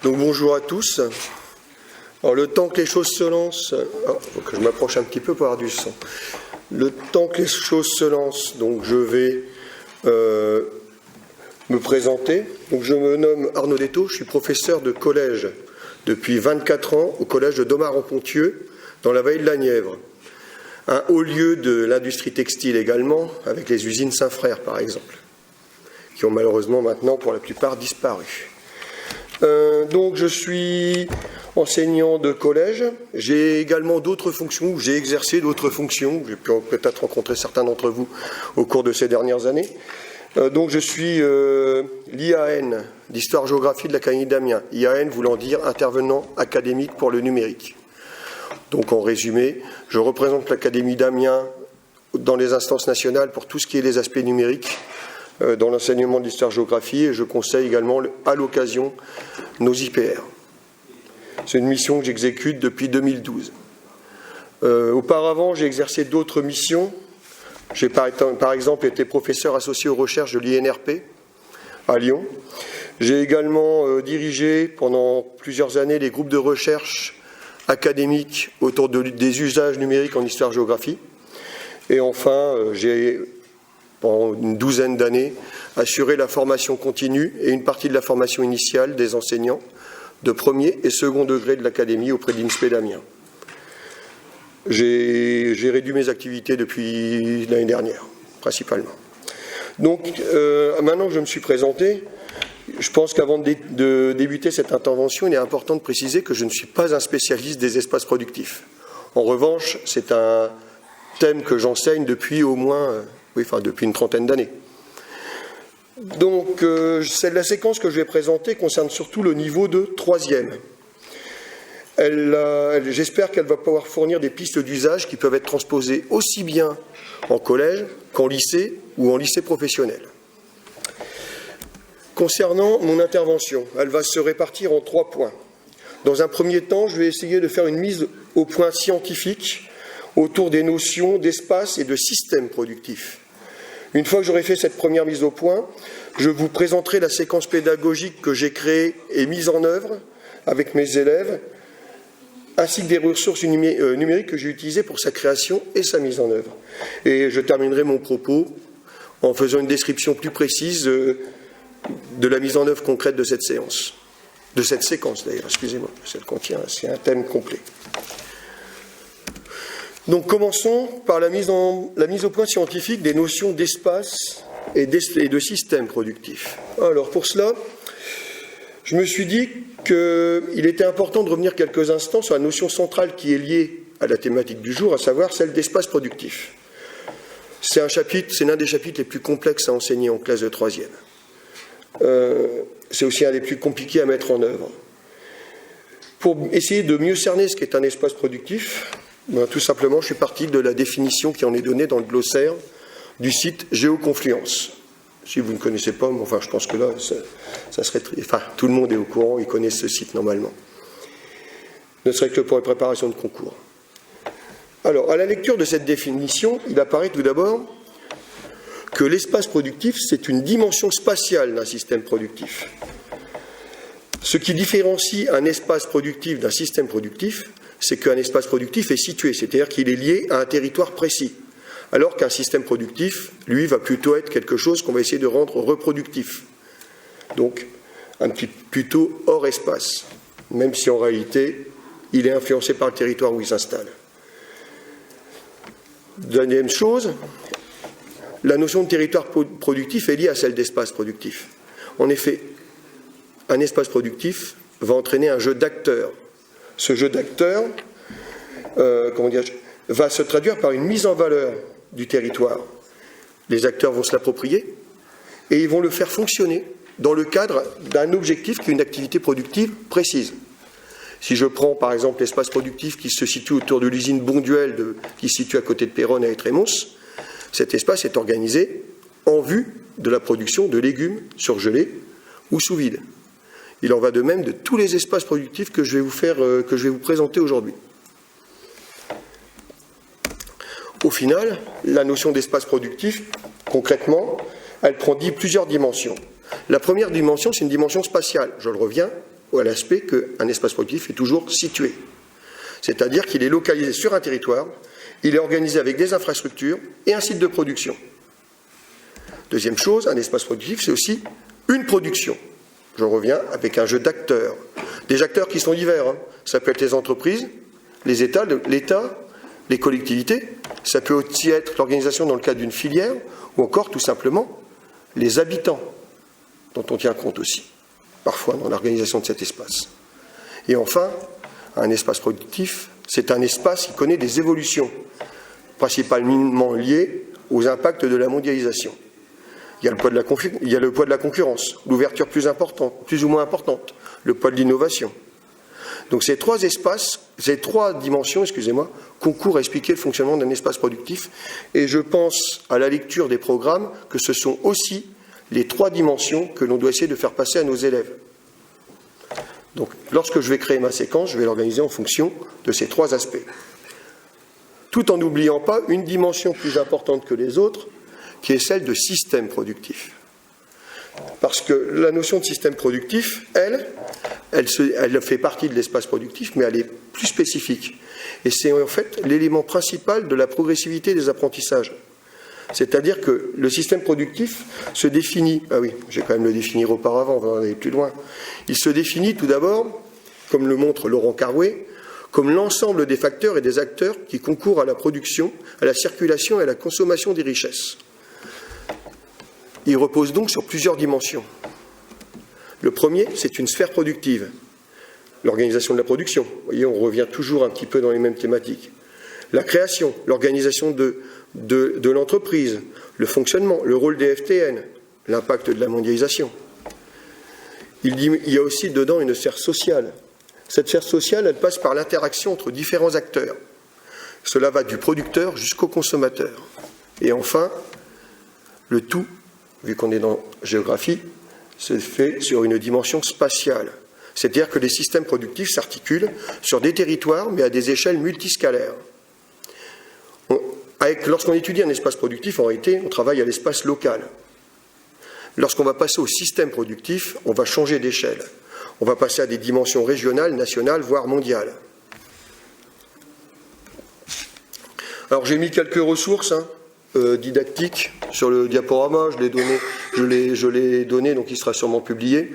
Donc bonjour à tous. Alors le temps que les choses se lancent, faut que je m'approche un petit peu pour avoir du son. Le temps que les choses se lancent, donc je vais me présenter. Donc je me nomme Arnaud Détaux, je suis professeur de collège depuis 24 ans au collège de Domare-en-Ponthieu, dans la vallée de la Nièvre. Un haut lieu de l'industrie textile également, avec les usines Saint-Frère par exemple, qui ont malheureusement maintenant pour la plupart disparu. Donc je suis enseignant de collège, j'ai également d'autres fonctions, j'ai exercé d'autres fonctions, j'ai pu peut-être rencontrer certains d'entre vous au cours de ces dernières années. Donc je suis l'IAN d'Histoire-Géographie de l'Académie d'Amiens, IAN voulant dire intervenant académique pour le numérique. Donc en résumé, je représente l'Académie d'Amiens dans les instances nationales pour tout ce qui est les aspects numériques, dans l'enseignement d'histoire-géographie, et je conseille également à l'occasion nos IPR. C'est une mission que j'exécute depuis 2012. Auparavant, j'ai exercé d'autres missions. J'ai par exemple été professeur associé aux recherches de l'INRP à Lyon. J'ai également dirigé pendant plusieurs années les groupes de recherche académiques autour des usages numériques en histoire-géographie. Et enfin, j'ai pendant une douzaine d'années, assurer la formation continue et une partie de la formation initiale des enseignants de premier et second degré de l'Académie auprès de l'INSPE d'Amiens. J'ai réduit mes activités depuis l'année dernière, principalement. Donc, maintenant que je me suis présenté, je pense qu'avant de débuter cette intervention, il est important de préciser que je ne suis pas un spécialiste des espaces productifs. En revanche, c'est un thème que j'enseigne depuis au moins... depuis une trentaine d'années. Donc, la séquence que je vais présenter concerne surtout le niveau de troisième. J'espère qu'elle va pouvoir fournir des pistes d'usage qui peuvent être transposées aussi bien en collège qu'en lycée ou en lycée professionnel. Concernant mon intervention, elle va se répartir en 3 points. Dans un premier temps, je vais essayer de faire une mise au point scientifique autour des notions d'espace et de système productif. Une fois que j'aurai fait cette première mise au point, je vous présenterai la séquence pédagogique que j'ai créée et mise en œuvre avec mes élèves, ainsi que des ressources numériques que j'ai utilisées pour sa création et sa mise en œuvre. Et je terminerai mon propos en faisant une description plus précise de la mise en œuvre concrète de cette séance. De cette séquence d'ailleurs, excusez-moi, c'est un thème complet. Donc commençons par la mise au point scientifique des notions d'espace et de système productif. Alors pour cela, je me suis dit qu'il était important de revenir quelques instants sur la notion centrale qui est liée à la thématique du jour, à savoir celle d'espace productif. C'est l'un des chapitres les plus complexes à enseigner en classe de 3e. C'est aussi un des plus compliqués à mettre en œuvre. Pour essayer de mieux cerner ce qu'est un espace productif, tout simplement, je suis parti de la définition qui en est donnée dans le glossaire du site Géoconfluence. Si vous ne connaissez pas, mais enfin, je pense que là, ça serait... Enfin, tout le monde est au courant, ils connaissent ce site normalement. Ne serait que pour les préparations de concours. Alors, à la lecture de cette définition, il apparaît tout d'abord que l'espace productif, c'est une dimension spatiale d'un système productif. Ce qui différencie un espace productif d'un système productif, c'est qu'un espace productif est situé, c'est-à-dire qu'il est lié à un territoire précis, alors qu'un système productif, lui, va plutôt être quelque chose qu'on va essayer de rendre reproductif, donc plutôt hors espace, même si en réalité, il est influencé par le territoire où il s'installe. Deuxième chose, la notion de territoire productif est liée à celle d'espace productif. En effet, un espace productif va entraîner un jeu d'acteurs. Ce jeu d'acteurs va se traduire par une mise en valeur du territoire. Les acteurs vont se l'approprier et ils vont le faire fonctionner dans le cadre d'un objectif qui est une activité productive précise. Si je prends par exemple l'espace productif qui se situe autour de l'usine Bonduel qui se situe à côté de Péronne à Étrémons, cet espace est organisé en vue de la production de légumes surgelés ou sous vide. Il en va de même de tous les espaces productifs que je vais vous présenter aujourd'hui. Au final, la notion d'espace productif, concrètement, elle prend plusieurs dimensions. La première dimension, c'est une dimension spatiale. Je le reviens, à l'aspect qu'un espace productif est toujours situé. C'est-à-dire qu'il est localisé sur un territoire, il est organisé avec des infrastructures et un site de production. Deuxième chose, un espace productif, c'est aussi une production. Je reviens avec un jeu d'acteurs. Des acteurs qui sont divers. Ça peut être les entreprises, les États, l'État, les collectivités. Ça peut aussi être l'organisation dans le cadre d'une filière, ou encore tout simplement les habitants, dont on tient compte aussi, parfois dans l'organisation de cet espace. Et enfin, un espace productif, c'est un espace qui connaît des évolutions, principalement liées aux impacts de la mondialisation. Il y a le poids de la concurrence, l'ouverture plus ou moins importante, le poids de l'innovation. Donc ces trois dimensions, concourent à expliquer le fonctionnement d'un espace productif. Et je pense à la lecture des programmes que ce sont aussi les trois dimensions que l'on doit essayer de faire passer à nos élèves. Donc lorsque je vais créer ma séquence, je vais l'organiser en fonction de ces trois aspects. Tout en n'oubliant pas une dimension plus importante que les autres, qui est celle de système productif. Parce que la notion de système productif, elle fait partie de l'espace productif, mais elle est plus spécifique. Et c'est en fait l'élément principal de la progressivité des apprentissages. C'est-à-dire que le système productif se définit, ah oui, je vais quand même le définir auparavant, on va aller plus loin. Il se définit tout d'abord, comme le montre Laurent Carouet, comme l'ensemble des facteurs et des acteurs qui concourent à la production, à la circulation et à la consommation des richesses. Il repose donc sur plusieurs dimensions. Le premier, c'est une sphère productive, l'organisation de la production. Vous voyez, on revient toujours un petit peu dans les mêmes thématiques. La création, l'organisation de l'entreprise, le fonctionnement, le rôle des FTN, l'impact de la mondialisation. Il y a aussi dedans une sphère sociale. Cette sphère sociale, elle passe par l'interaction entre différents acteurs. Cela va du producteur jusqu'au consommateur. Et enfin, le tout, vu qu'on est dans géographie, se fait sur une dimension spatiale. C'est-à-dire que les systèmes productifs s'articulent sur des territoires, mais à des échelles multiscalaires. Lorsqu'on étudie un espace productif, en réalité, on travaille à l'espace local. Lorsqu'on va passer au système productif, on va changer d'échelle. On va passer à des dimensions régionales, nationales, voire mondiales. Alors j'ai mis quelques ressources didactiques sur le diaporama, je l'ai donné, donc il sera sûrement publié.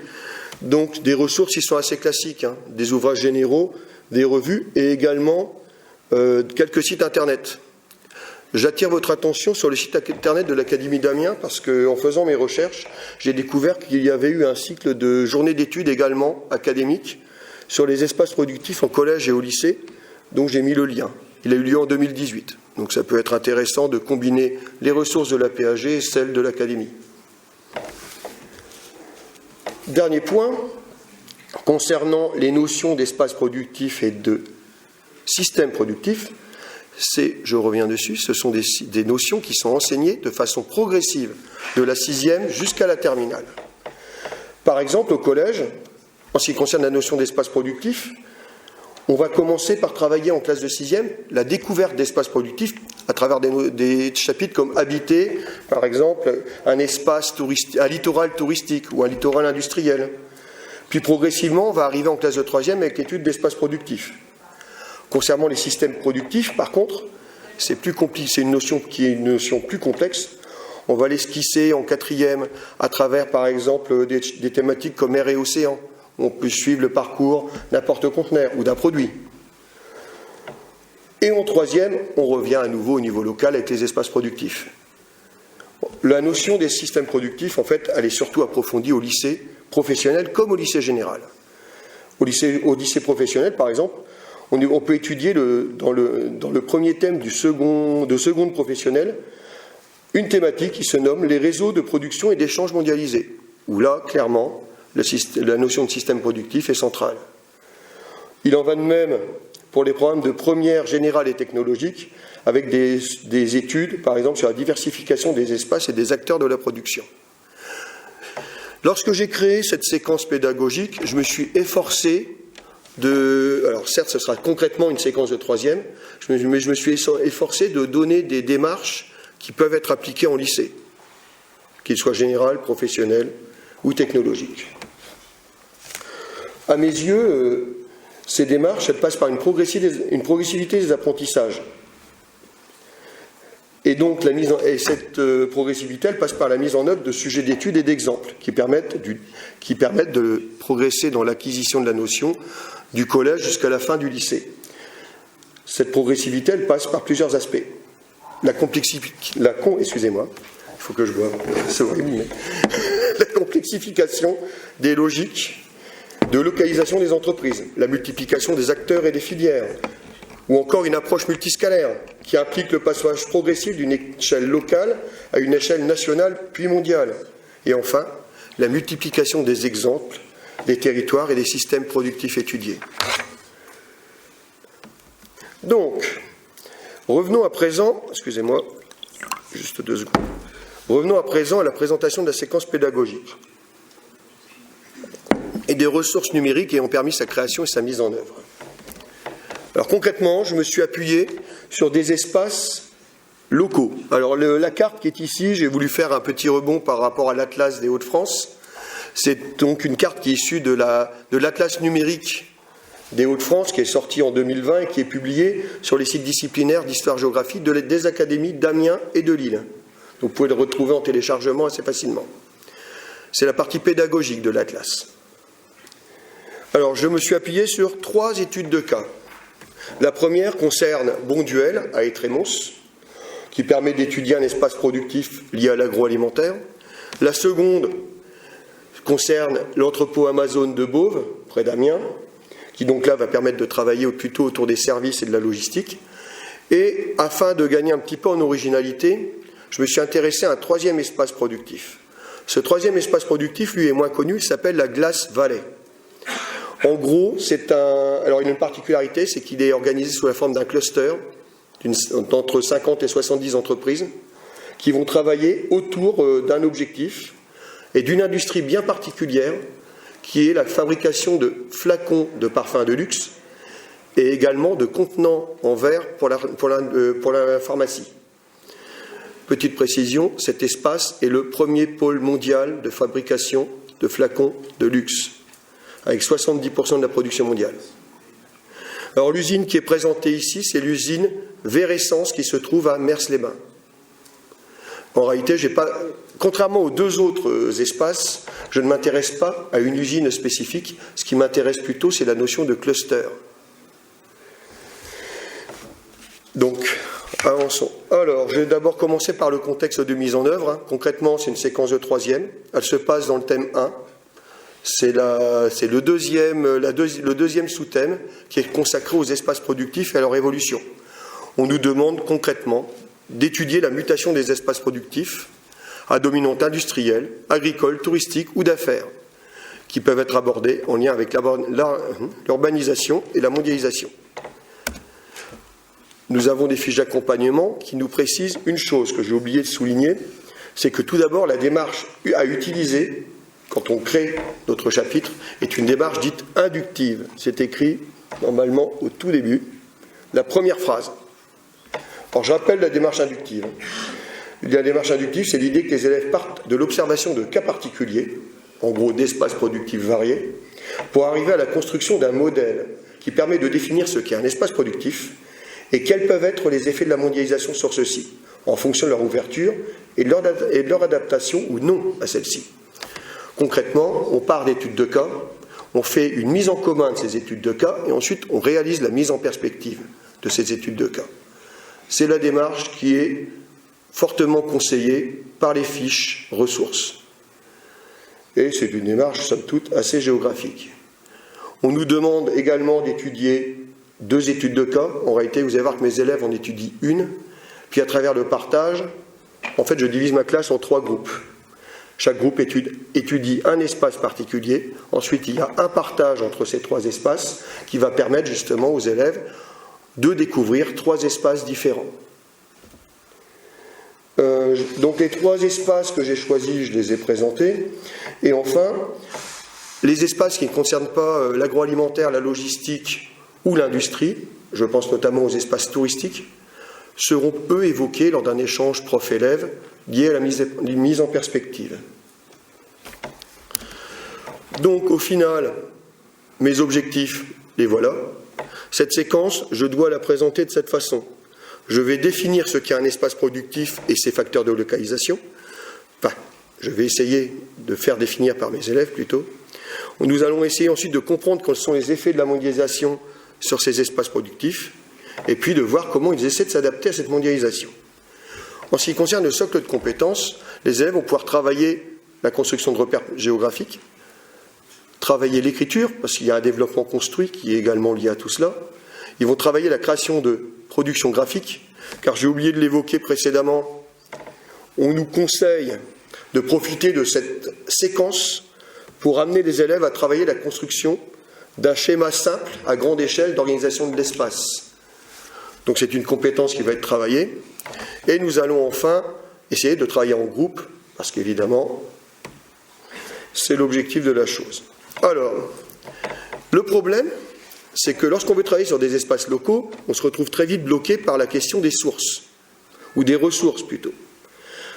Donc des ressources qui sont assez classiques, des ouvrages généraux, des revues et également quelques sites internet. J'attire votre attention sur le site internet de l'Académie d'Amiens parce qu'en faisant mes recherches, j'ai découvert qu'il y avait eu un cycle de journées d'études également académiques sur les espaces productifs en collège et au lycée, dont j'ai mis le lien. Il a eu lieu en 2018, donc ça peut être intéressant de combiner les ressources de la PAG et celles de l'Académie. Dernier point, concernant les notions d'espace productif et de système productif, je reviens dessus, ce sont des notions qui sont enseignées de façon progressive, de la 6e jusqu'à la terminale. Par exemple, au collège, en ce qui concerne la notion d'espace productif, on va commencer par travailler en classe de 6e la découverte d'espaces productifs à travers des chapitres comme habiter, par exemple, un espace touristique, un littoral touristique ou un littoral industriel. Puis progressivement, on va arriver en classe de 3e avec l'étude d'espaces productifs. Concernant les systèmes productifs, par contre, c'est plus compliqué, c'est une notion qui est une notion plus complexe. On va l'esquisser en 4e à travers, par exemple, des thématiques comme mer et océan. On peut suivre le parcours d'un porte-conteneur ou d'un produit. Et en 3e, on revient à nouveau au niveau local avec les espaces productifs. La notion des systèmes productifs, en fait, elle est surtout approfondie au lycée professionnel comme au lycée général. Au lycée professionnel, par exemple, on peut étudier dans le premier thème de seconde professionnelle une thématique qui se nomme les réseaux de production et d'échange mondialisés, où là, clairement, la notion de système productif est centrale. Il en va de même pour les programmes de première générale et technologique, avec des études, par exemple, sur la diversification des espaces et des acteurs de la production. Lorsque j'ai créé cette séquence pédagogique, je me suis efforcé alors certes, ce sera concrètement une séquence de 3e, mais je me suis efforcé de donner des démarches qui peuvent être appliquées en lycée, qu'ils soient général, professionnel ou technologiques. À mes yeux, ces démarches, elles passent par une progressivité des apprentissages. Et donc, cette progressivité, elle passe par la mise en œuvre de sujets d'études et d'exemples qui permettent de progresser dans l'acquisition de la notion du collège jusqu'à la fin du lycée. Cette progressivité, elle passe par plusieurs aspects. Excusez-moi, il faut que je boive, c'est horrible, mais la complexification des logiques de localisation des entreprises, la multiplication des acteurs et des filières, ou encore une approche multiscalaire qui implique le passage progressif d'une échelle locale à une échelle nationale puis mondiale. Et enfin, la multiplication des exemples, des territoires et des systèmes productifs étudiés. Donc, revenons à présent, excusez-moi, juste 2 secondes. Revenons à présent à la présentation de la séquence pédagogique et des ressources numériques ayant permis sa création et sa mise en œuvre. Alors concrètement, je me suis appuyé sur des espaces locaux. Alors la carte qui est ici, j'ai voulu faire un petit rebond par rapport à l'Atlas des Hauts-de-France. C'est donc une carte qui est issue de l'Atlas numérique des Hauts-de-France, qui est sorti en 2020 et qui est publié sur les sites disciplinaires d'histoire-géographie des académies d'Amiens et de Lille. Donc vous pouvez le retrouver en téléchargement assez facilement. C'est la partie pédagogique de l'Atlas. Alors je me suis appuyé sur 3 études de cas. La première concerne Bonduel à Étrémons, qui permet d'étudier un espace productif lié à l'agroalimentaire. La seconde concerne l'entrepôt Amazon de Beauve, près d'Amiens, qui donc là va permettre de travailler plutôt autour des services et de la logistique. Et afin de gagner un petit peu en originalité, je me suis intéressé à un 3e espace productif. Ce 3e espace productif, lui, est moins connu, il s'appelle la Glace Valley. En gros, alors il a une particularité, c'est qu'il est organisé sous la forme d'un cluster d'entre 50 et 70 entreprises qui vont travailler autour d'un objectif et d'une industrie bien particulière qui est la fabrication de flacons de parfums de luxe et également de contenants en verre pour la pharmacie. Petite précision, cet espace est le premier pôle mondial de fabrication de flacons de luxe, avec 70% de la production mondiale. Alors l'usine qui est présentée ici, c'est l'usine Véressence qui se trouve à Mers-les-Bains. En réalité, contrairement aux 2 autres espaces, je ne m'intéresse pas à une usine spécifique. Ce qui m'intéresse plutôt, c'est la notion de cluster. Donc, avançons. Alors, je vais d'abord commencer par le contexte de mise en œuvre. Concrètement, c'est une séquence de 3e. Elle se passe dans le thème 1. C'est le deuxième sous-thème qui est consacré aux espaces productifs et à leur évolution. On nous demande concrètement d'étudier la mutation des espaces productifs à dominante industrielle, agricole, touristique ou d'affaires, qui peuvent être abordés en lien avec l'urbanisation et la mondialisation. Nous avons des fiches d'accompagnement qui nous précisent une chose que j'ai oublié de souligner, c'est que tout d'abord, la démarche à utiliser quand on crée notre chapitre est une démarche dite inductive. C'est écrit normalement au tout début, la première phrase. Alors je rappelle la démarche inductive. La démarche inductive, c'est l'idée que les élèves partent de l'observation de cas particuliers, en gros d'espaces productifs variés, pour arriver à la construction d'un modèle qui permet de définir ce qu'est un espace productif et quels peuvent être les effets de la mondialisation sur ceux-ci, en fonction de leur ouverture et de leur adaptation ou non à celle-ci. Concrètement, on part d'études de cas, on fait une mise en commun de ces études de cas et ensuite on réalise la mise en perspective de ces études de cas. C'est la démarche qui est fortement conseillée par les fiches ressources. Et c'est une démarche, somme toute, assez géographique. On nous demande également d'étudier 2 études de cas. En réalité, vous allez voir que mes élèves en étudient une. Puis à travers le partage, en fait, je divise ma classe en 3 groupes. Chaque groupe étudie un espace particulier. Ensuite, il y a un partage entre ces 3 espaces qui va permettre justement aux élèves de découvrir 3 espaces différents. Donc les 3 espaces que j'ai choisis, je les ai présentés. Et enfin, les espaces qui ne concernent pas l'agroalimentaire, la logistique ou l'industrie, je pense notamment aux espaces touristiques, seront peu évoqués lors d'un échange prof-élève lié à la mise en perspective. Donc au final, mes objectifs, les voilà. Cette séquence, je dois la présenter de cette façon. Je vais définir ce qu'est un espace productif et ses facteurs de localisation. Enfin, je vais essayer de faire définir par mes élèves plutôt. Nous allons essayer ensuite de comprendre quels sont les effets de la mondialisation sur ces espaces productifs, et puis de voir comment ils essaient de s'adapter à cette mondialisation. En ce qui concerne le socle de compétences, les élèves vont pouvoir travailler la construction de repères géographiques, travailler l'écriture, parce qu'il y a un développement construit qui est également lié à tout cela. Ils vont travailler la création de production graphique, car j'ai oublié de l'évoquer précédemment. On nous conseille de profiter de cette séquence pour amener les élèves à travailler la construction d'un schéma simple à grande échelle d'organisation de l'espace. Donc c'est une compétence qui va être travaillée. Et nous allons enfin essayer de travailler en groupe, parce qu'évidemment, c'est l'objectif de la chose. Alors, le problème, c'est que lorsqu'on veut travailler sur des espaces locaux, on se retrouve très vite bloqué par la question des sources, ou des ressources plutôt.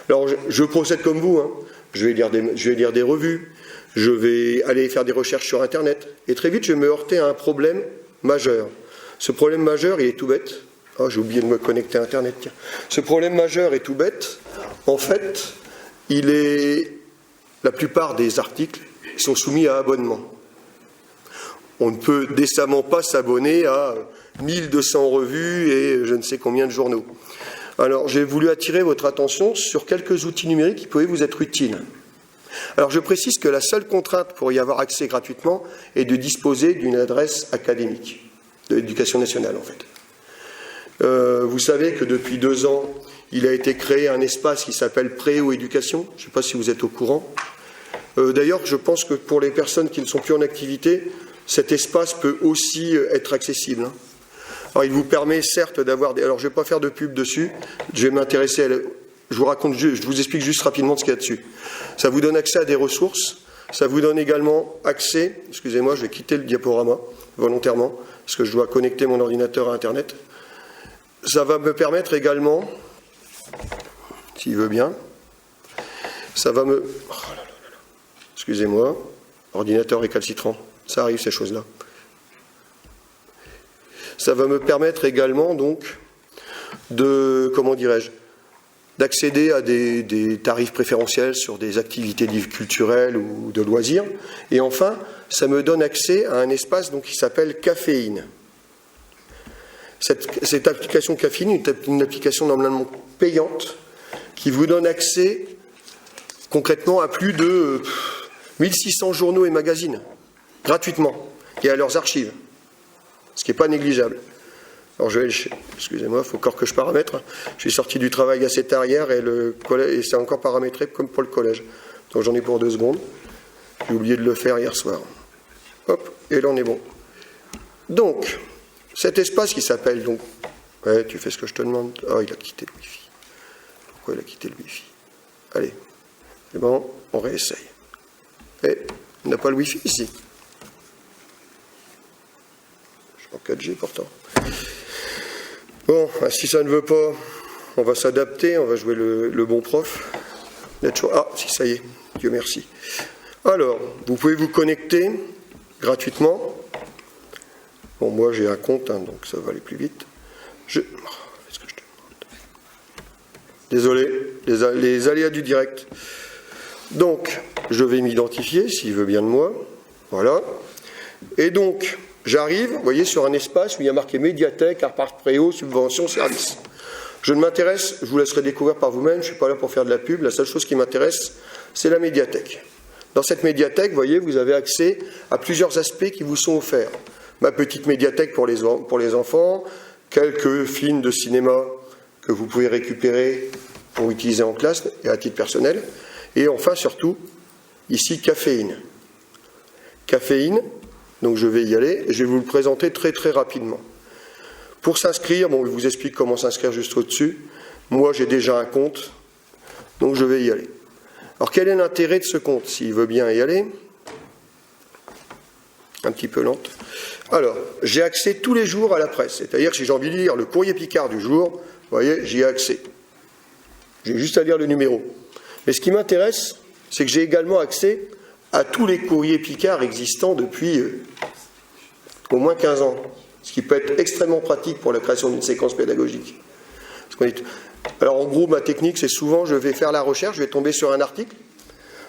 Alors, je procède comme vous, hein. Je vais lire des revues, je vais aller faire des recherches sur Internet, et très vite, je vais me heurter à un problème majeur. Ce problème majeur, il est tout bête. Oh, j'ai oublié de me connecter à Internet, tiens. Ce problème majeur est tout bête. En fait, la plupart des articles sont soumis à abonnement. On ne peut décemment pas s'abonner à 1200 revues et je ne sais combien de journaux. Alors, j'ai voulu attirer votre attention sur quelques outils numériques qui pouvaient vous être utiles. Alors, je précise que la seule contrainte pour y avoir accès gratuitement est de disposer d'une adresse académique de l'Éducation nationale, en fait. Vous savez que depuis 2 ans, il a été créé un espace qui s'appelle Préo-éducation. Je ne sais pas si vous êtes au courant. D'ailleurs, je pense que pour les personnes qui ne sont plus en activité, cet espace peut aussi être accessible. Alors, il vous permet certes d'avoir des... Alors, je ne vais pas faire de pub dessus. Je vais m'intéresser à... Je vous explique juste rapidement ce qu'il y a dessus. Ça vous donne accès à des ressources. Ça vous donne également accès... Excusez-moi, je vais quitter le diaporama volontairement, parce que je dois connecter mon ordinateur à Internet. Ça va me permettre également, s'il veut bien, ça va me... Oh là là là. Excusez-moi, ordinateur récalcitrant, ça arrive ces choses-là. Ça va me permettre également donc de, comment dirais-je, d'accéder à des tarifs préférentiels sur des activités culturelles ou de loisirs. Et enfin, ça me donne accès à un espace donc, qui s'appelle Caféine. Cette application Caféine est une application normalement payante qui vous donne accès concrètement à plus de 1600 journaux et magazines, gratuitement, et à leurs archives, ce qui n'est pas négligeable. Alors excusez-moi, il faut encore que je paramètre. Je suis sorti du travail assez tard hier et c'est encore paramétré comme pour le collège. Donc j'en ai pour 2 secondes. J'ai oublié de le faire hier soir. Hop, et là on est bon. Donc, cet espace qui s'appelle donc... Ouais, tu fais ce que je te demande. Ah, il a quitté le Wi-Fi. Pourquoi il a quitté le Wi-Fi? Allez, c'est bon, on réessaye. Eh, on n'a pas le Wi-Fi ici. Je suis en 4G pourtant. Bon, si ça ne veut pas, on va s'adapter, on va jouer le bon prof. Ah, si, ça y est, Dieu merci. Alors, vous pouvez vous connecter gratuitement. Bon, moi j'ai un compte, hein, donc ça va aller plus vite. Qu'est-ce que je te demande? Désolé, les aléas du direct. Donc, je vais m'identifier, s'il veut bien de moi. Voilà. Et donc, j'arrive, vous voyez, sur un espace où il y a marqué médiathèque, art par préau, subvention, service. Je ne m'intéresse, je vous laisserai découvrir par vous-même, je ne suis pas là pour faire de la pub, la seule chose qui m'intéresse, c'est la médiathèque. Dans cette médiathèque, vous voyez, vous avez accès à plusieurs aspects qui vous sont offerts. Ma petite médiathèque pour les enfants, quelques films de cinéma que vous pouvez récupérer pour utiliser en classe et à titre personnel. Et enfin, surtout, ici, Caféine. Caféine, donc je vais y aller et je vais vous le présenter très très rapidement. Pour s'inscrire, bon, je vous explique comment s'inscrire juste au-dessus. Moi, j'ai déjà un compte, donc je vais y aller. Alors, quel est l'intérêt de ce compte? S'il veut bien y aller. Un petit peu lente. Alors, j'ai accès tous les jours à la presse. C'est-à-dire que si j'ai envie de lire le courrier Picard du jour, vous voyez, j'y ai accès. J'ai juste à lire le numéro. Mais ce qui m'intéresse, c'est que j'ai également accès à tous les courriers Picard existants depuis au moins 15 ans, ce qui peut être extrêmement pratique pour la création d'une séquence pédagogique. Alors en gros, ma technique, c'est souvent, je vais faire la recherche, je vais tomber sur un article,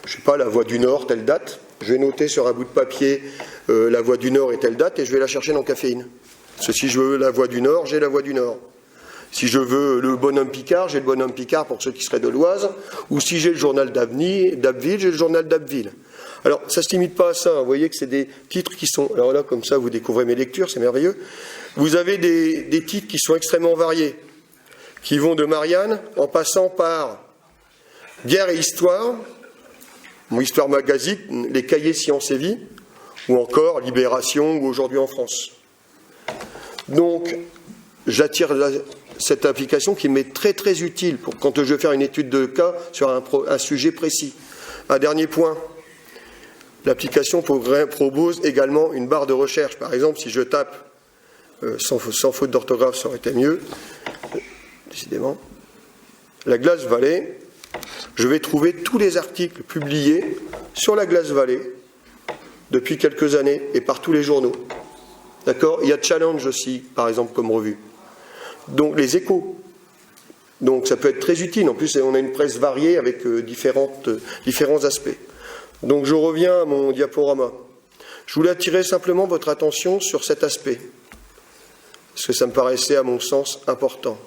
je ne sais pas, la Voix du Nord, telle date, je vais noter sur un bout de papier la Voix du Nord et telle date, et je vais la chercher dans Caféine. Parce que si je veux la Voix du Nord, j'ai la Voix du Nord. Si je veux le Bonhomme Picard, j'ai le Bonhomme Picard pour ceux qui seraient de l'Oise, ou si j'ai le journal d'Abbeville, j'ai le journal d'Abbeville. Alors, ça ne se limite pas à ça, vous voyez que c'est des titres qui sont... Alors là, comme ça, vous découvrez mes lectures, c'est merveilleux. Vous avez des titres qui sont extrêmement variés, qui vont de Marianne, en passant par Guerre et Histoire, mon Histoire Magazine, les cahiers Sciences et Vie, ou encore Libération, ou Aujourd'hui en France. Donc, j'attire cette application qui m'est très très utile pour quand je veux faire une étude de cas sur un sujet précis. Un dernier point, l'application propose également une barre de recherche. Par exemple, si je tape sans faute d'orthographe, ça aurait été mieux, décidément, la Glace Vallée, je vais trouver tous les articles publiés sur la Glace Vallée depuis quelques années et par tous les journaux. D'accord ? Il y a Challenge aussi, par exemple, comme revue. Donc les échos. Donc ça peut être très utile. En plus, on a une presse variée avec différents aspects. Donc je reviens à mon diaporama. Je voulais attirer simplement votre attention sur cet aspect, parce que ça me paraissait, à mon sens, important.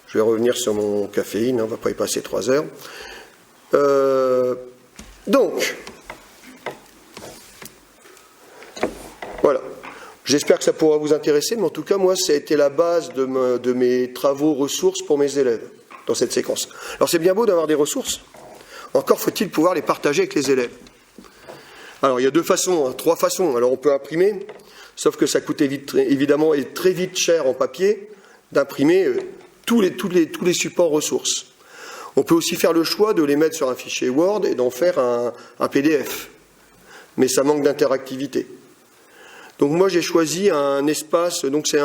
Je vais revenir sur mon Caféine, on ne va pas y passer 3 heures. Donc, voilà. J'espère que ça pourra vous intéresser, mais en tout cas, moi, ça a été la base de mes travaux ressources pour mes élèves dans cette séquence. Alors, c'est bien beau d'avoir des ressources. Encore faut-il pouvoir les partager avec les élèves. Alors, il y a 2 façons, 3 façons. Alors, on peut imprimer, sauf que ça coûte évidemment et très vite cher en papier d'imprimer tous les supports ressources. On peut aussi faire le choix de les mettre sur un fichier Word et d'en faire un PDF. Mais ça manque d'interactivité. Donc moi j'ai choisi un espace, donc c'est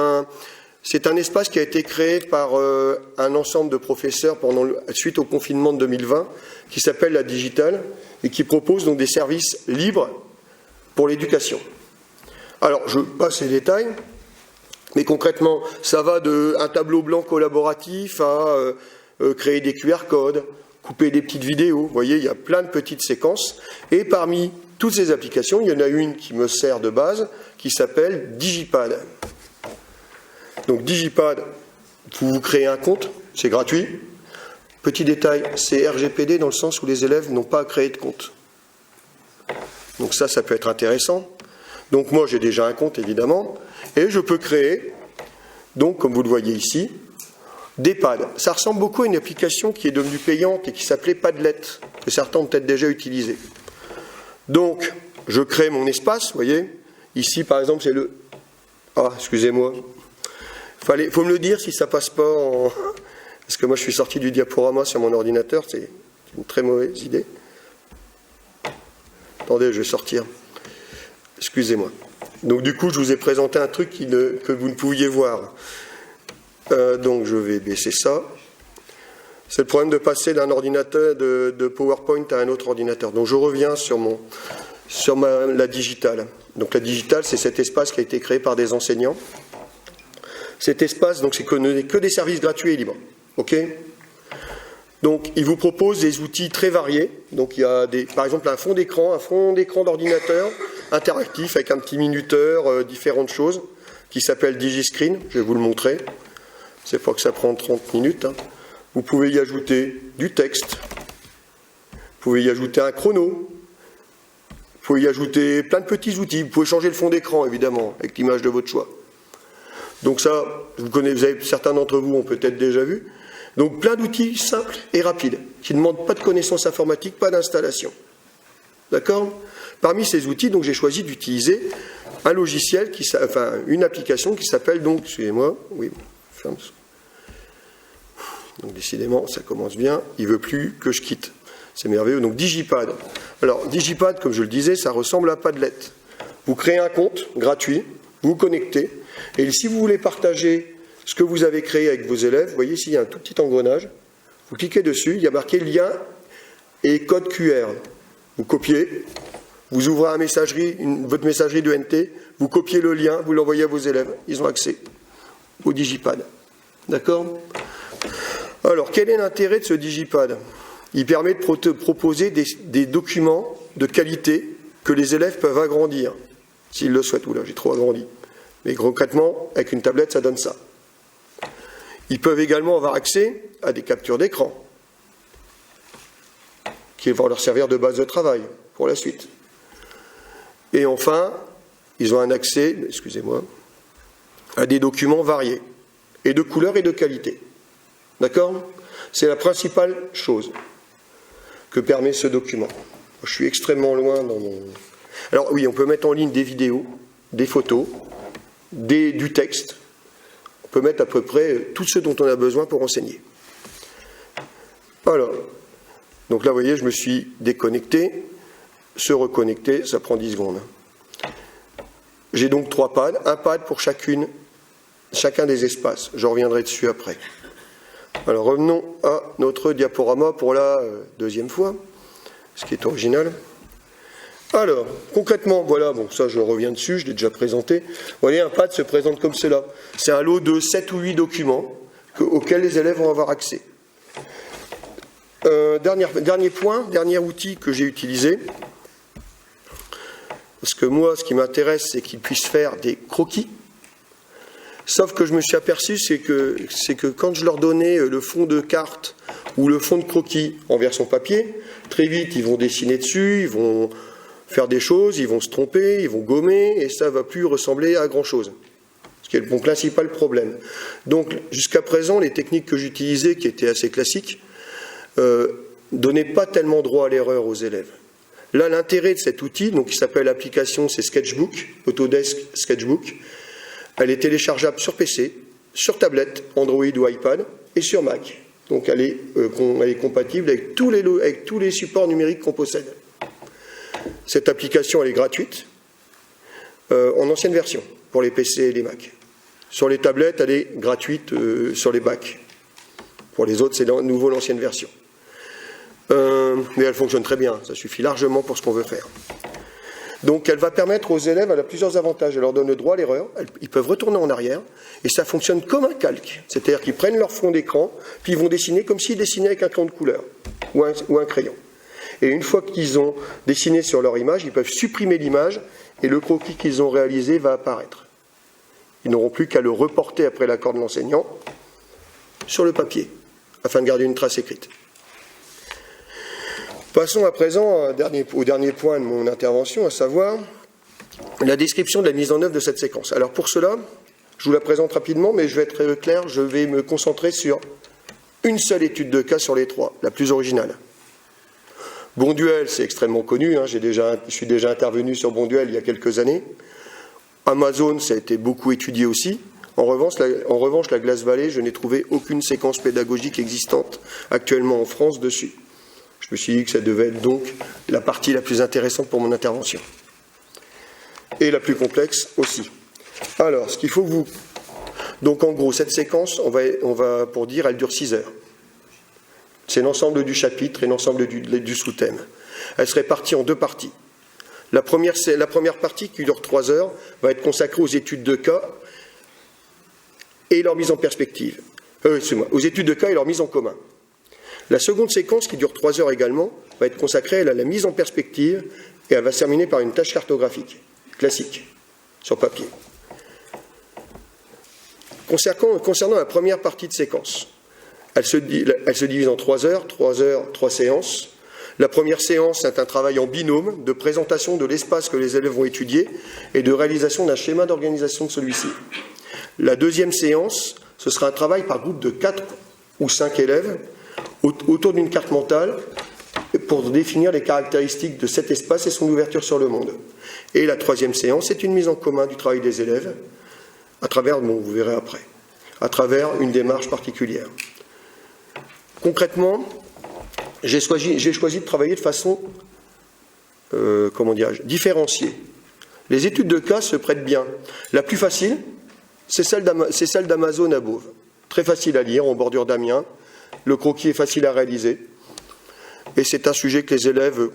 un espace qui a été créé par un ensemble de professeurs suite au confinement de 2020, qui s'appelle la Digitale, et qui propose donc des services libres pour l'éducation. Alors je passe les détails, mais concrètement ça va d'un tableau blanc collaboratif à créer des QR codes, couper des petites vidéos, vous voyez, il y a plein de petites séquences, et parmi toutes ces applications, il y en a une qui me sert de base, qui s'appelle Digipad. Donc Digipad, vous créez un compte, c'est gratuit. Petit détail, c'est RGPD dans le sens où les élèves n'ont pas à créer de compte. Donc ça peut être intéressant. Donc moi j'ai déjà un compte évidemment, et je peux créer, donc comme vous le voyez ici, des pads. Ça ressemble beaucoup à une application qui est devenue payante et qui s'appelait Padlet, que certains ont peut-être déjà utilisé. Donc, je crée mon espace, vous voyez. Ici, par exemple, c'est le... Ah, excusez-moi. Faut me le dire si ça passe pas en... Parce que moi, je suis sorti du diaporama sur mon ordinateur, c'est une très mauvaise idée. Attendez, je vais sortir. Excusez-moi. Donc, du coup, je vous ai présenté un truc que vous ne pouviez voir. Donc, je vais baisser ça. C'est le problème de passer d'un ordinateur de PowerPoint à un autre ordinateur. Donc je reviens sur la Digitale. Donc la Digitale, c'est cet espace qui a été créé par des enseignants. Cet espace, donc c'est que des services gratuits et libres. Ok ? Donc il vous propose des outils très variés. Donc il y a par exemple un fond d'écran d'ordinateur interactif avec un petit minuteur, différentes choses, qui s'appelle DigiScreen. Je vais vous le montrer. C'est pas que ça prend 30 minutes. Hein. Vous pouvez y ajouter du texte, vous pouvez y ajouter un chrono, vous pouvez y ajouter plein de petits outils, vous pouvez changer le fond d'écran évidemment, avec l'image de votre choix. Donc ça, certains d'entre vous ont peut-être déjà vu. Donc plein d'outils simples et rapides, qui ne demandent pas de connaissances informatiques, pas d'installation. D'accord ? Parmi ces outils, donc j'ai choisi d'utiliser un logiciel, une application qui s'appelle donc, excusez-moi, oui, ferme ça. Donc décidément, ça commence bien, il ne veut plus que je quitte. C'est merveilleux. Donc Digipad. Alors Digipad, comme je le disais, ça ressemble à Padlet. Vous créez un compte gratuit, vous vous connectez, et si vous voulez partager ce que vous avez créé avec vos élèves, vous voyez ici, il y a un tout petit engrenage, vous cliquez dessus, il y a marqué lien et code QR. Vous copiez, Vous ouvrez votre messagerie de NT, vous copiez le lien, vous l'envoyez à vos élèves. Ils ont accès au digipad. D'accord ? Alors, quel est l'intérêt de ce digipad ? Il permet de proposer des documents de qualité que les élèves peuvent agrandir, s'ils le souhaitent. Oula, j'ai trop agrandi. Mais concrètement, avec une tablette, ça donne ça. Ils peuvent également avoir accès à des captures d'écran qui vont leur servir de base de travail pour la suite. Et enfin, ils ont un accès, excusez-moi, à des documents variés, et de couleur et de qualité. D'accord ? C'est la principale chose que permet ce document. Je suis extrêmement loin dans mon... Alors oui, on peut mettre en ligne des vidéos, des photos, du texte. On peut mettre à peu près tout ce dont on a besoin pour enseigner. Alors, donc là, vous voyez, je me suis déconnecté. Se reconnecter, ça prend 10 secondes. J'ai donc 3 pads, un pad pour chacun des espaces. Je reviendrai dessus après. Alors revenons à notre diaporama pour la deuxième fois, ce qui est original. Alors, concrètement, voilà, bon, ça je reviens dessus, je l'ai déjà présenté. Vous voyez, un pad se présente comme cela. C'est un lot de 7 ou 8 documents auxquels les élèves vont avoir accès. Dernier point, dernier outil que j'ai utilisé. Parce que moi, ce qui m'intéresse, c'est qu'ils puissent faire des croquis. Sauf que je me suis aperçu, c'est que quand je leur donnais le fond de carte ou le fond de croquis en version papier, très vite, ils vont dessiner dessus, ils vont faire des choses, ils vont se tromper, ils vont gommer, et ça ne va plus ressembler à grand-chose. Ce qui est mon principal problème. Donc, jusqu'à présent, les techniques que j'utilisais, qui étaient assez classiques, donnaient pas tellement droit à l'erreur aux élèves. Là, l'intérêt de cet outil, donc qui s'appelle l'application, c'est Sketchbook, Autodesk Sketchbook. Elle est téléchargeable sur PC, sur tablette, Android ou iPad, et sur Mac. Donc elle est compatible avec tous les supports numériques qu'on possède. Cette application, elle est gratuite, en ancienne version, pour les PC et les Mac. Sur les tablettes, elle est gratuite sur les Mac. Pour les autres, c'est de nouveau l'ancienne version. Mais elle fonctionne très bien, ça suffit largement pour ce qu'on veut faire. Donc elle va permettre aux élèves, elle a plusieurs avantages, elle leur donne le droit à l'erreur, ils peuvent retourner en arrière, et ça fonctionne comme un calque. C'est-à-dire qu'ils prennent leur fond d'écran, puis ils vont dessiner comme s'ils dessinaient avec un crayon de couleur, ou un crayon. Et une fois qu'ils ont dessiné sur leur image, ils peuvent supprimer l'image, et le croquis qu'ils ont réalisé va apparaître. Ils n'auront plus qu'à le reporter après l'accord de l'enseignant sur le papier, afin de garder une trace écrite. Passons à présent au dernier point de mon intervention, à savoir la description de la mise en œuvre de cette séquence. Alors pour cela, je vous la présente rapidement, mais je vais être clair, je vais me concentrer sur une seule étude de cas sur les 3, la plus originale. Bonduel, c'est extrêmement connu, je suis déjà intervenu sur Bonduel il y a quelques années. Amazon, ça a été beaucoup étudié aussi. En revanche, la Glace Valley, je n'ai trouvé aucune séquence pédagogique existante actuellement en France dessus. Je me suis dit que ça devait être donc la partie la plus intéressante pour mon intervention. Et la plus complexe aussi. Alors, ce qu'il faut que vous... Donc en gros, cette séquence, on va pour dire, elle dure 6 heures. C'est l'ensemble du chapitre et l'ensemble du sous-thème. Elle se répartit en 2 parties. La première partie, qui dure 3 heures, va être consacrée aux études de cas et leur mise en perspective. Aux études de cas et leur mise en commun. La seconde séquence, qui dure 3 heures également, va être consacrée à la mise en perspective et elle va se terminer par une tâche cartographique, classique, sur papier. Concernant la première partie de séquence, elle se divise en 3 heures, 3 séances. La première séance est un travail en binôme de présentation de l'espace que les élèves vont étudier et de réalisation d'un schéma d'organisation de celui-ci. La deuxième séance, ce sera un travail par groupe de 4 ou 5 élèves autour d'une carte mentale pour définir les caractéristiques de cet espace et son ouverture sur le monde. Et la troisième séance est une mise en commun du travail des élèves à travers, vous verrez après, à travers une démarche particulière. Concrètement, j'ai choisi de travailler de façon, différenciée. Les études de cas se prêtent bien. La plus facile, c'est celle d'Amazon à Beauve. Très facile à lire, en bordure d'Amiens. Le croquis est facile à réaliser. Et c'est un sujet que les élèves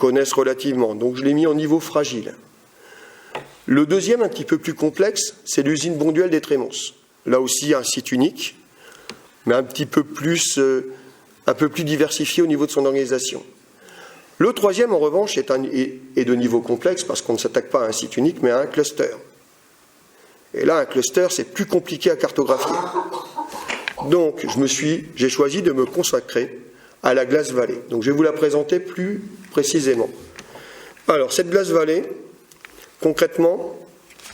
connaissent relativement. Donc je l'ai mis en niveau fragile. Le deuxième, un petit peu plus complexe, c'est l'usine Bonduelle des Trémons. Là aussi, un site unique, mais un peu plus diversifié au niveau de son organisation. Le troisième, en revanche, est de niveau complexe, parce qu'on ne s'attaque pas à un site unique, mais à un cluster. Et là, un cluster, c'est plus compliqué à cartographier. Donc, j'ai choisi de me consacrer à la Glace Valley. Donc, je vais vous la présenter plus précisément. Alors, cette Glace Valley, concrètement,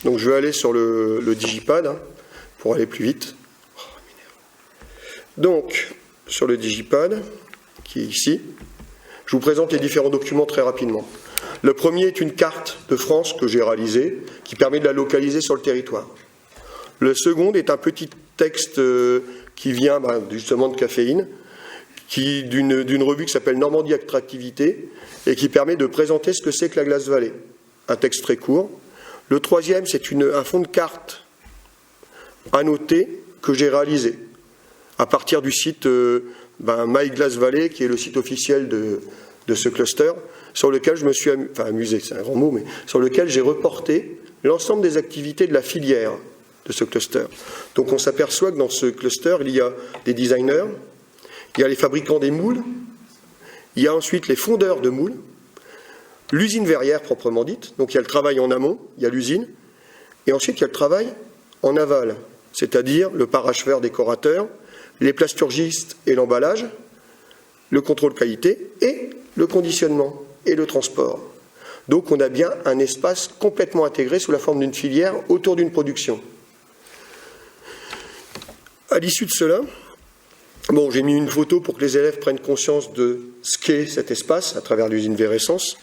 donc je vais aller sur le digipad pour aller plus vite. Donc, sur le digipad, qui est ici, je vous présente les différents documents très rapidement. Le premier est une carte de France que j'ai réalisée, qui permet de la localiser sur le territoire. Le second est un petit texte qui vient justement de Caféine, d'une revue qui s'appelle Normandie Attractivité, et qui permet de présenter ce que c'est que la Glace Valley. Un texte très court. Le troisième, c'est un fond de carte annoté que j'ai réalisé à partir du site My Glace Valley, qui est le site officiel de ce cluster, sur lequel je me suis amusé, c'est un grand mot, mais sur lequel j'ai reporté l'ensemble des activités de la filière de ce cluster. Donc on s'aperçoit que dans ce cluster, il y a des designers, il y a les fabricants des moules, il y a ensuite les fondeurs de moules, l'usine verrière proprement dite, donc il y a le travail en amont, il y a l'usine, et ensuite il y a le travail en aval, c'est-à-dire le paracheveur décorateur, les plasturgistes et l'emballage, le contrôle qualité et le conditionnement et le transport. Donc on a bien un espace complètement intégré sous la forme d'une filière autour d'une production. À l'issue de cela, j'ai mis une photo pour que les élèves prennent conscience de ce qu'est cet espace à travers l'usine Veressence.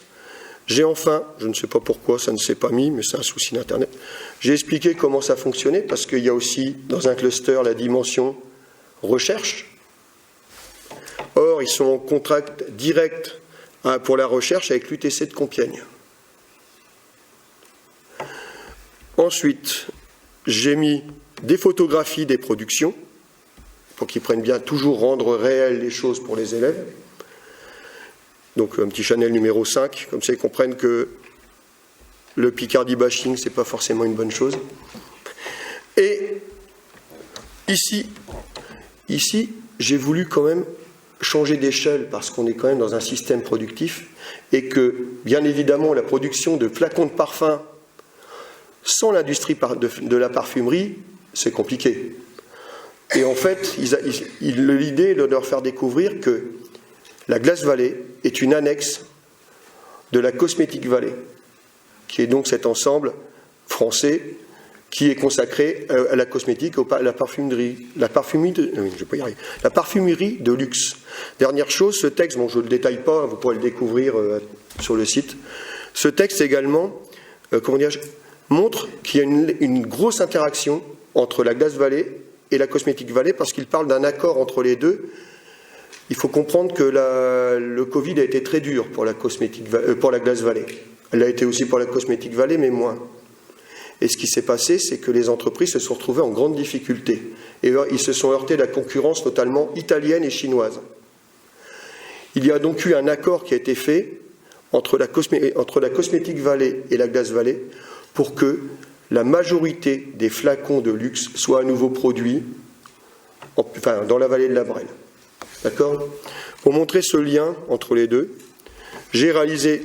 J'ai enfin, je ne sais pas pourquoi ça ne s'est pas mis, mais c'est un souci d'Internet, j'ai expliqué comment ça fonctionnait, parce qu'il y a aussi dans un cluster la dimension recherche. Or, ils sont en contact direct pour la recherche avec l'UTC de Compiègne. Ensuite, j'ai mis des photographies des productions, pour qu'ils prennent bien toujours rendre réelles les choses pour les élèves. Donc un petit Chanel numéro 5, comme ça ils comprennent que le Picardie bashing, c'est pas forcément une bonne chose. Et ici, j'ai voulu quand même changer d'échelle parce qu'on est quand même dans un système productif et que, bien évidemment, la production de flacons de parfum sans l'industrie de la parfumerie, c'est compliqué. Et en fait, l'idée est de leur faire découvrir que la Glace Valley est une annexe de la Cosmétique Valley, qui est donc cet ensemble français qui est consacré à la cosmétique, à la parfumerie de luxe. Dernière chose, ce texte, je ne le détaille pas, vous pourrez le découvrir sur le site. Ce texte également, montre qu'il y a une grosse interaction entre la Glace Valley et la Cosmétique Valley, parce qu'il parle d'un accord entre les deux. Il faut comprendre que le Covid a été très dur pour la Glace Valley. Elle l'a été aussi pour la Cosmétique Valley, mais moins. Et ce qui s'est passé, c'est que les entreprises se sont retrouvées en grande difficulté. Et ils se sont heurtés à la concurrence notamment italienne et chinoise. Il y a donc eu un accord qui a été fait entre la Cosmétique Valley et la Glace Valley pour que la majorité des flacons de luxe soient à nouveau produits dans la vallée de la Brenne. D'accord ? Pour montrer ce lien entre les deux, j'ai réalisé,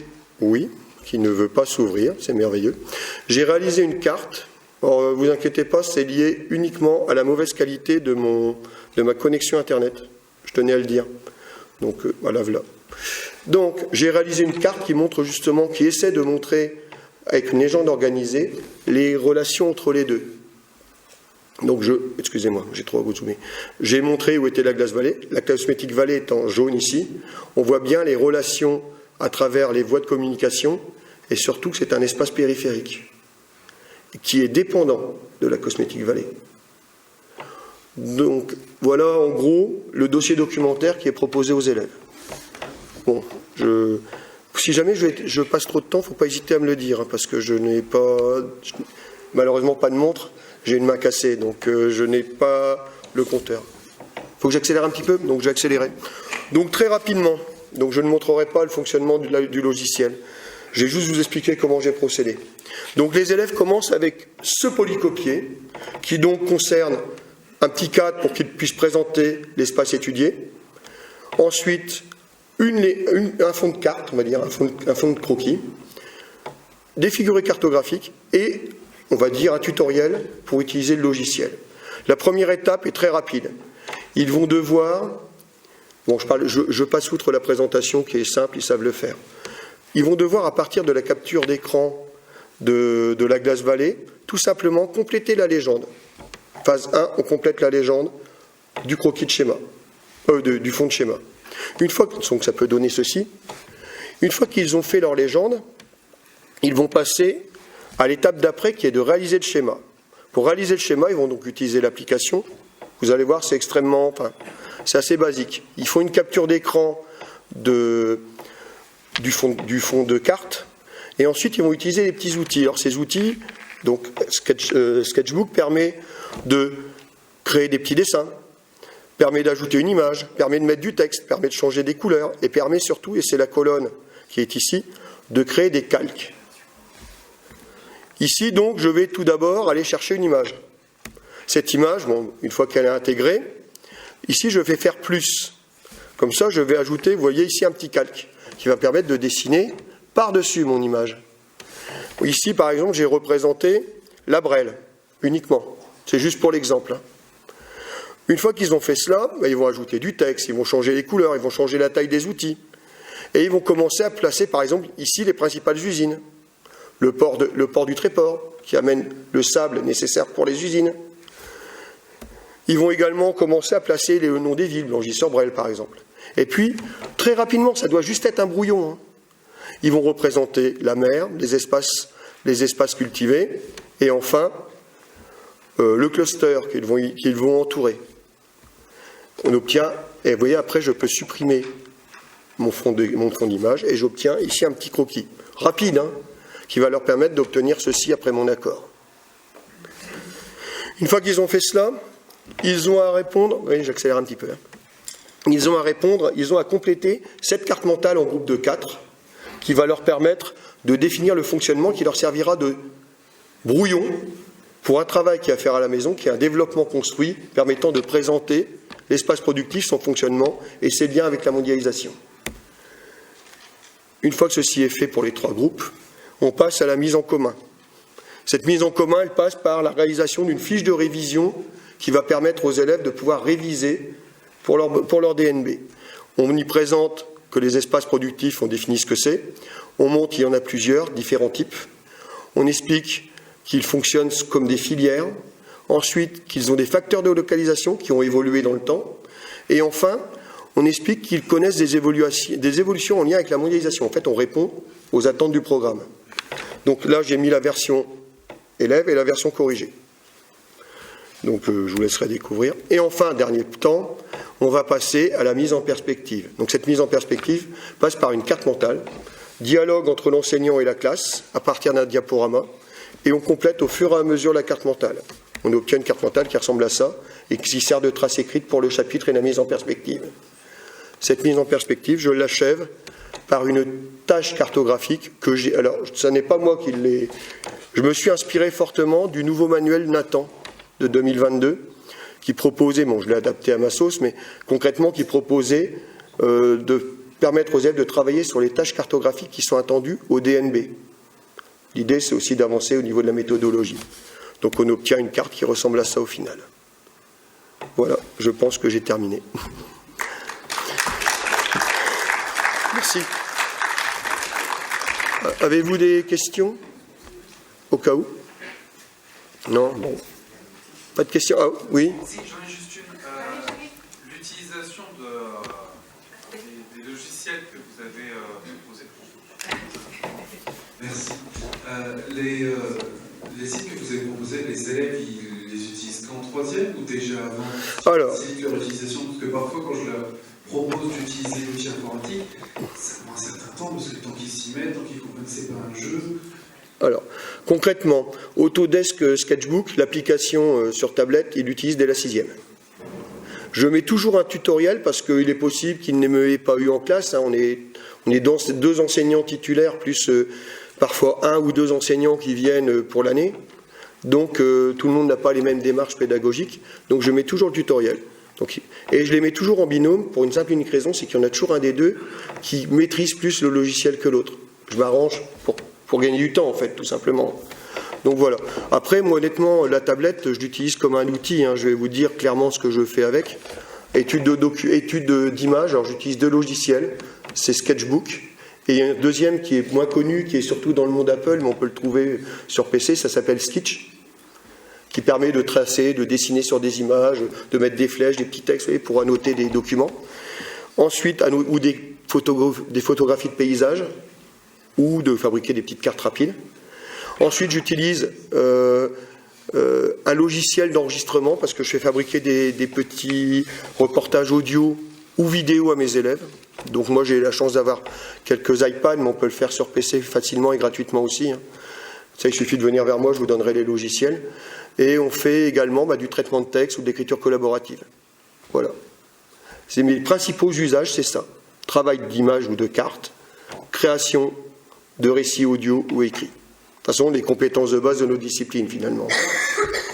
qui ne veut pas s'ouvrir, c'est merveilleux. J'ai réalisé une carte. Alors, vous inquiétez pas, c'est lié uniquement à la mauvaise qualité de ma connexion Internet. Je tenais à le dire. Donc, voilà. Donc, j'ai réalisé une carte qui essaie de montrer, avec une légende organisée, les relations entre les deux. Donc, excusez-moi, j'ai trop zoomé. J'ai montré où était la Glace Valley. La Cosmétique Valley est en jaune ici. On voit bien les relations à travers les voies de communication, et surtout que c'est un espace périphérique qui est dépendant de la Cosmétique Valley. Donc voilà en gros le dossier documentaire qui est proposé aux élèves. Bon, si jamais je passe trop de temps, il ne faut pas hésiter à me le dire, parce que je n'ai malheureusement pas de montre, j'ai une main cassée, donc je n'ai pas le compteur. Il faut que j'accélère un petit peu, donc j'ai accéléré. Donc très rapidement, donc je ne montrerai pas le fonctionnement du logiciel. Je vais juste vous expliquer comment j'ai procédé. Donc les élèves commencent avec ce polycopier, qui donc concerne un petit cadre pour qu'ils puissent présenter l'espace étudié. Ensuite, un fond de carte, on va dire, un fond de croquis, des figurés cartographiques et, on va dire, un tutoriel pour utiliser le logiciel. La première étape est très rapide. Ils vont devoir, bon, je passe outre la présentation qui est simple, ils savent le faire. Ils vont devoir, à partir de la capture d'écran de la Glace Valley, tout simplement compléter la légende. Phase 1, on complète la légende du croquis de schéma, du fond de schéma. Donc ça peut donner ceci. Une fois qu'ils ont fait leur légende, ils vont passer à l'étape d'après qui est de réaliser le schéma. Pour réaliser le schéma, ils vont donc utiliser l'application. Vous allez voir, c'est c'est assez basique. Ils font une capture d'écran du fond de carte, et ensuite ils vont utiliser les petits outils. Alors ces outils, donc Sketchbook permet de créer des petits dessins, permet d'ajouter une image, permet de mettre du texte, permet de changer des couleurs, et permet surtout, et c'est la colonne qui est ici, de créer des calques. Ici donc, je vais tout d'abord aller chercher une image. Cette image, bon, une fois qu'elle est intégrée, ici je vais faire plus. Comme ça, je vais ajouter, vous voyez ici, un petit calque qui va permettre de dessiner par-dessus mon image. Ici, par exemple, j'ai représenté la Brel, uniquement. C'est juste pour l'exemple. Une fois qu'ils ont fait cela, ils vont ajouter du texte, ils vont changer les couleurs, ils vont changer la taille des outils. Et ils vont commencer à placer, par exemple, ici, les principales usines. Le port du Tréport, qui amène le sable nécessaire pour les usines. Ils vont également commencer à placer les noms des villes, Blangy-sur-Brel, par exemple. Et puis, très rapidement, ça doit juste être un brouillon. Ils vont représenter la mer, les espaces cultivés, et enfin, le cluster qu'ils vont entourer. On obtient, et vous voyez, après, je peux supprimer mon fond d'image, et j'obtiens ici un petit croquis, rapide, qui va leur permettre d'obtenir ceci après mon accord. Une fois qu'ils ont fait cela, ils ont à répondre, oui, j'accélère un petit peu, ils ont à compléter cette carte mentale en groupe de 4, qui va leur permettre de définir le fonctionnement qui leur servira de brouillon pour un travail qui est à faire à la maison, qui est un développement construit permettant de présenter l'espace productif, son fonctionnement et ses liens avec la mondialisation. Une fois que ceci est fait pour les 3 groupes, on passe à la mise en commun. Cette mise en commun, elle passe par la réalisation d'une fiche de révision qui va permettre aux élèves de pouvoir réviser pour leur DNB. On y présente que les espaces productifs, on définit ce que c'est. On montre qu'il y en a plusieurs, différents types. On explique qu'ils fonctionnent comme des filières. Ensuite, qu'ils ont des facteurs de localisation qui ont évolué dans le temps. Et enfin, on explique qu'ils connaissent des évolutions en lien avec la mondialisation. En fait, on répond aux attentes du programme. Donc là, j'ai mis la version élève et la version corrigée. Donc je vous laisserai découvrir. Et enfin, dernier temps, on va passer à la mise en perspective. Donc cette mise en perspective passe par une carte mentale, dialogue entre l'enseignant et la classe à partir d'un diaporama, et on complète au fur et à mesure la carte mentale. On obtient une carte mentale qui ressemble à ça et qui sert de trace écrite pour le chapitre et la mise en perspective. Cette mise en perspective, je l'achève par une tâche cartographique que j'ai. Alors, ça n'est pas moi qui l'ai. Je me suis inspiré fortement du nouveau manuel Nathan de 2022, qui proposait, bon, je l'ai adapté à ma sauce, mais concrètement, qui proposait de permettre aux élèves de travailler sur les tâches cartographiques qui sont attendues au DNB. L'idée, c'est aussi d'avancer au niveau de la méthodologie. Donc, on obtient une carte qui ressemble à ça au final. Voilà, je pense que j'ai terminé. Merci. Avez-vous des questions? Au cas où? Non? Bon. Pas de questions? Ah, oui? Si, j'en ai juste une. L'utilisation des logiciels que vous avez proposés. Merci. Les sites que vous avez proposés, les élèves, ils les utilisent qu'en 3e ou déjà avant? Alors. C'est leur utilisation, parce que parfois, quand je leur propose d'utiliser l'outil informatique, ça prend un certain temps, parce que tant qu'ils s'y mettent, tant qu'ils comprennent que ce n'est pas un jeu. Alors, concrètement, Autodesk Sketchbook, l'application sur tablette, il l'utilise dès la 6e. Je mets toujours un tutoriel parce qu'il est possible qu'il ne m'ait pas eu en classe. Hein. On est dans 2 enseignants titulaires, plus parfois 1 ou 2 enseignants qui viennent pour l'année. Donc tout le monde n'a pas les mêmes démarches pédagogiques. Donc je mets toujours le tutoriel. Et je les mets toujours en binôme pour une simple et unique raison, c'est qu'il y en a toujours un des deux qui maîtrise plus le logiciel que l'autre. Je m'arrange pour gagner du temps, en fait, tout simplement. Donc voilà. Après, moi, honnêtement, la tablette, je l'utilise comme un outil. Hein. Je vais vous dire clairement ce que je fais avec. Étude d'images, alors j'utilise 2 logiciels. C'est Sketchbook. Et il y a un deuxième qui est moins connu, qui est surtout dans le monde Apple, mais on peut le trouver sur PC, ça s'appelle Sketch, qui permet de tracer, de dessiner sur des images, de mettre des flèches, des petits textes, pour annoter des documents. Ensuite, ou des photographies de paysages, ou de fabriquer des petites cartes rapides. Ensuite, j'utilise un logiciel d'enregistrement, parce que je fais fabriquer des petits reportages audio ou vidéo à mes élèves. Donc moi, j'ai la chance d'avoir quelques iPads, mais on peut le faire sur PC facilement et gratuitement aussi. Hein. Ça, il suffit de venir vers moi, je vous donnerai les logiciels. Et on fait également du traitement de texte ou de l'écriture collaborative. Voilà. C'est mes principaux usages, c'est ça. Travail d'images ou de cartes, création de récits audio ou écrits. De toute façon, les compétences de base de nos disciplines, finalement.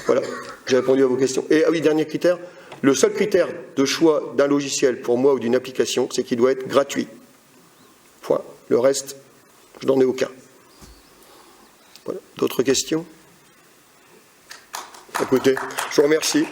Voilà, j'ai répondu à vos questions. Et ah oui, dernier critère, le seul critère de choix d'un logiciel pour moi ou d'une application, c'est qu'il doit être gratuit. Point. Le reste, je n'en ai aucun. Voilà. D'autres questions ? Écoutez, je vous remercie.